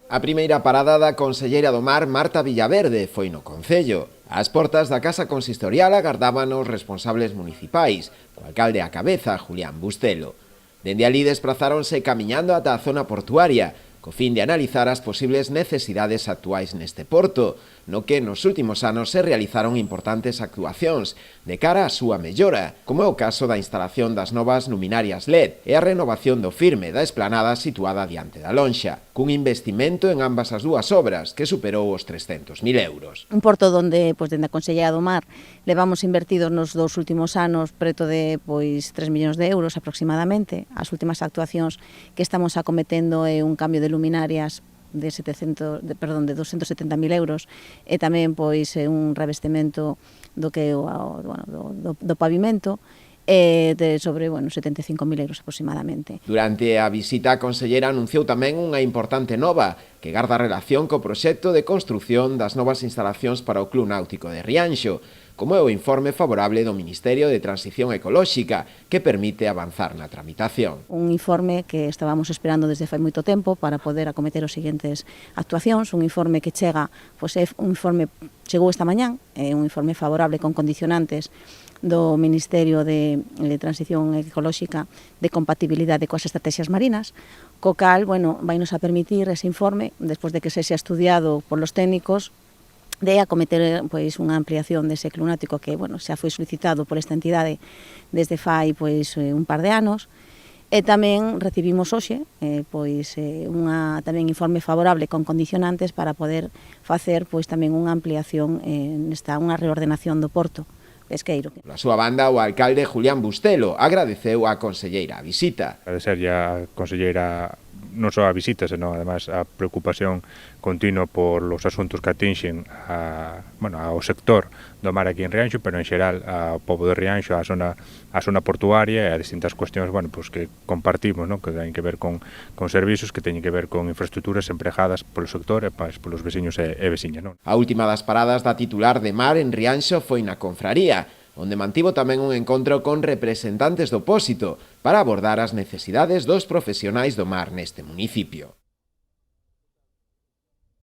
A primeira parada da conselleira do Mar, Marta Villaverde, foi no Concello. Ás portas da Casa Consistorial agardaban os responsables municipais, co alcalde á cabeza, Julián Bustelo. Dende alí desplazáronse camiñando ata a zona portuaria, co fin de analizar as posibles necesidades actuais neste porto, no que nos últimos anos se realizaron importantes actuacións de cara á súa mellora, como é o caso da instalación das novas luminarias LED e a renovación do firme da esplanada situada diante da lonxa, cun investimento en ambas as dúas obras que superou os 300.000 euros. Un porto onde, dende a Consellería do Mar, levamos invertidos nos dos últimos anos preto de 3 millóns de euros aproximadamente. As últimas actuacións que estamos acometendo é un cambio de luminarias de 270.000 euros e tamén un revestimento do que do pavimento de sobre 75.000 euros aproximadamente. Durante a visita, a conselleira anunciou tamén unha importante nova que garda relación co proxecto de construción das novas instalacións para o Club Náutico de Rianxo, como é o informe favorable do Ministerio de Transición Ecolóxica, que permite avanzar na tramitación. Un informe que estábamos esperando desde fai moito tempo para poder acometer os seguintes actuacións, un informe que chegou esta mañán, un informe favorable con condicionantes do Ministerio de Transición Ecolóxica de compatibilidade coas estrategias marinas, co cal, vai nos a permitir ese informe, despois de que se xa estudiado polos técnicos, de acometer unha ampliación dese club náutico que xa foi solicitado por esta entidade desde fai un par de anos, e tamén recibimos hoxe tamén informe favorable con condicionantes para poder facer tamén unha ampliación unha reordenación do porto pesqueiro. Na súa banda, o alcalde Julián Bustelo agradeceu á conselleira a visita. Agradecerlle á conselleira non só a visita, senón además a preocupación continua por los asuntos que atinxen ao sector do mar aquí en Rianxo, pero en xeral ao pobo de Rianxo, a zona portuaria e a distintas cuestións que compartimos, que teñen que ver con servizos, que teñen que ver con infraestructuras empregadas polo sector e polos veciños e veciñas. A última das paradas da titular de Mar en Rianxo foi na Confraría, onde mantivo tamén un encontro con representantes do Pósito para abordar as necesidades dos profesionais do mar neste municipio.